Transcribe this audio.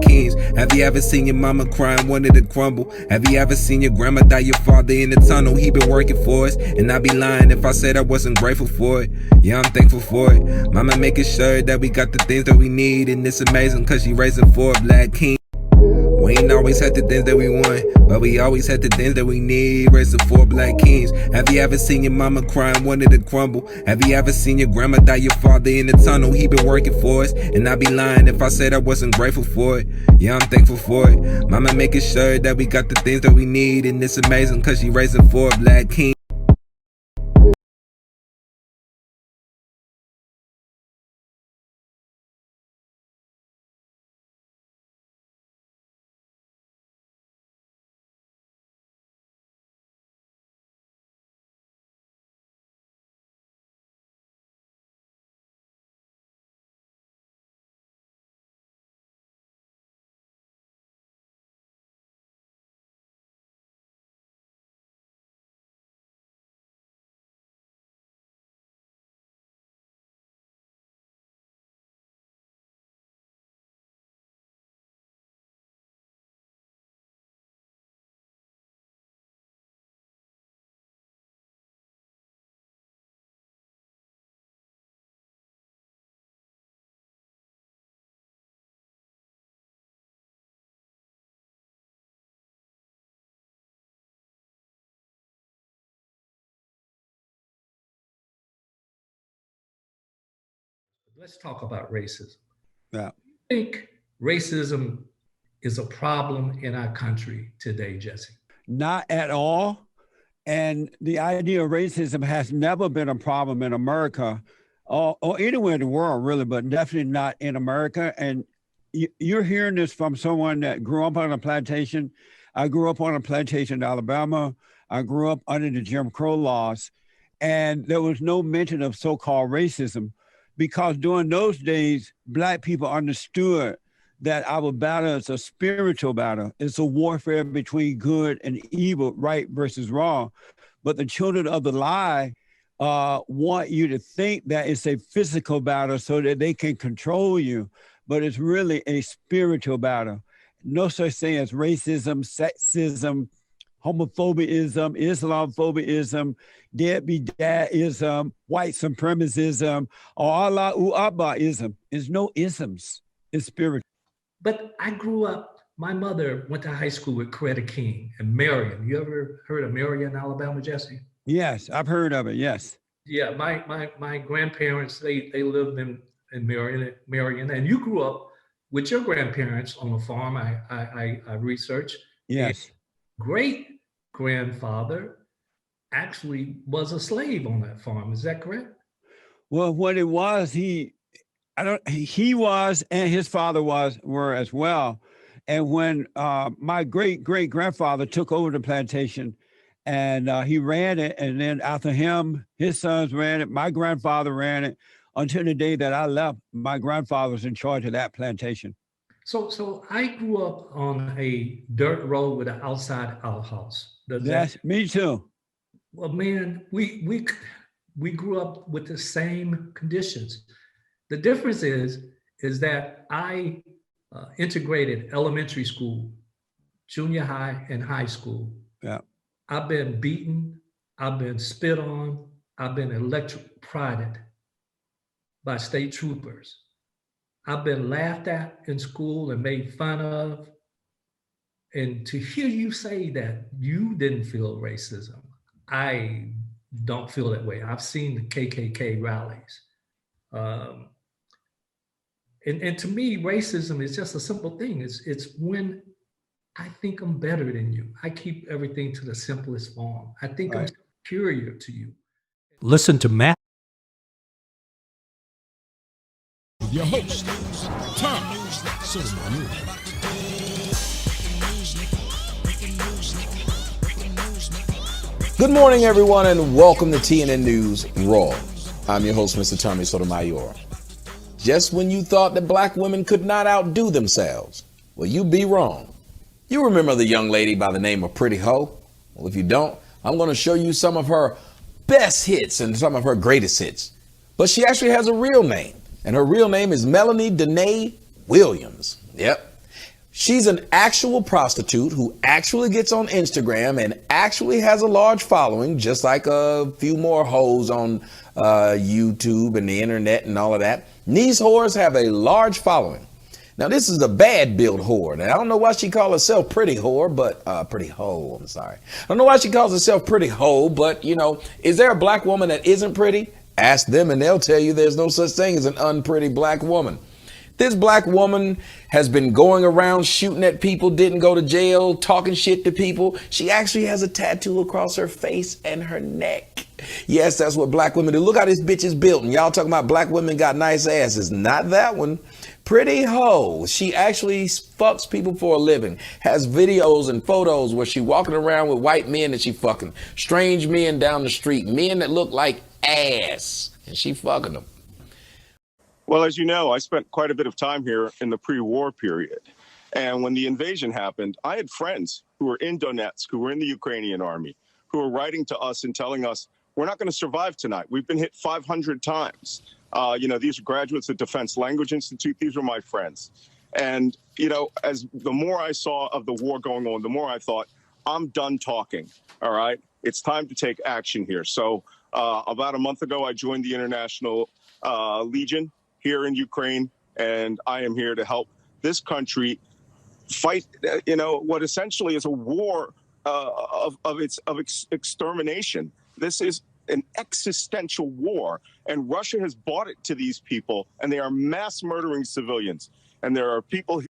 kings. Have you ever seen your mama crying, wanted to crumble? Have you ever seen your grandma die, your father in the tunnel? He been working for us, and I'd be lying if I said I wasn't grateful for it. Yeah, I'm thankful for it. Mama making sure that we got the things that we need, and it's amazing cause she raising 4 black kings. We ain't always had the things that we want, but we always had the things that we need. Raising 4 black kings. Have you ever seen your mama crying, wanted to crumble? Have you ever seen your grandma die, your father in the tunnel? He been working for us, and I'd be lying if I said I wasn't grateful for it. Yeah, I'm thankful for it. Mama making sure that we got the things that we need, and it's amazing cause she raising 4 black kings. Let's talk about racism. Yeah. I think racism is a problem in our country today, Jesse. Not at all. And the idea of racism has never been a problem in America or anywhere in the world, really, but definitely not in America. And you're hearing this from someone that grew up on a plantation. I grew up on a plantation in Alabama. I grew up under the Jim Crow laws. And there was no mention of so-called racism because during those days, Black people understood that our battle is a spiritual battle. It's a warfare between good and evil, right versus wrong. But the children of the lie want you to think that it's a physical battle so that they can control you. But it's really a spiritual battle. No such thing as racism, sexism, homophobism, Islamophobism, deadbeat dadism, white supremacism, or Allah-u-Abba-ism. There's no isms. It's spiritual. But I grew up, my mother went to high school with Coretta King and Marion. You ever heard of Marion, Alabama, Jesse? Yes, I've heard of it, yes. Yeah, my grandparents, they lived in Marion, and you grew up with your grandparents on a farm, I researched. Yes. Great grandfather actually was a slave on that farm. Is that correct? Well, what it was, he was, and his father were as well. And when my great grandfather took over the plantation, and he ran it, and then after him, his sons ran it. My grandfather ran it until the day that I left. My grandfather was in charge of that plantation. So I grew up on a dirt road with an outside outhouse. Yes, me too. Well, man, we grew up with the same conditions. The difference is that I integrated elementary school, junior high, and high school. Yeah. I've been beaten, I've been spit on, I've been electrocuted by state troopers. I've been laughed at in school and made fun of. And to hear you say that you didn't feel racism, I don't feel that way. I've seen the KKK rallies. And to me, racism is just a simple thing. It's when I think I'm better than you. I keep everything to the simplest form. I think I'm superior to you. Listen to Matt. Your host, Tom Solomon. Good morning, everyone, and welcome to TNN News Raw. I'm your host, Mr. Tommy Sotomayor. Just when you thought that black women could not outdo themselves, well, you'd be wrong. You remember the young lady by the name of Pretty Ho? Well, if you don't, I'm going to show you some of her best hits and some of her greatest hits. But she actually has a real name, and her real name is Melanie Danae Williams. Yep. She's an actual prostitute who actually gets on Instagram and actually has a large following, just like a few more hoes on YouTube and the internet and all of that. These whores have a large following. Now, this is a bad built whore. Now, I don't know why she calls herself pretty whore, but pretty hoe, I'm sorry. I don't know why she calls herself pretty hoe, but, you know, is there a black woman that isn't pretty? Ask them and they'll tell you there's no such thing as an unpretty black woman. This black woman has been going around shooting at people, didn't go to jail, talking shit to people. She actually has a tattoo across her face and her neck. Yes, that's what black women do. Look how this bitch is built. And y'all talking about black women got nice asses. Not that one. Pretty hoe. She actually fucks people for a living. Has videos and photos where she walking around with white men that she fucking. Strange men down the street. Men that look like ass. And she fucking them. Well, as you know, I spent quite a bit of time here in the pre-war period. And when the invasion happened, I had friends who were in Donetsk, who were in the Ukrainian army, who were writing to us and telling us, we're not going to survive tonight. We've been hit 500 times. You know, these are graduates of Defense Language Institute. These are my friends. And, you know, as the more I saw of the war going on, the more I thought, I'm done talking. All right. It's time to take action here. So about a month ago, I joined the International Legion here in Ukraine, and I am here to help this country fight, you know, what essentially is a war of extermination. This is an existential war, and Russia has bought it to these people, and they are mass murdering civilians. And there are people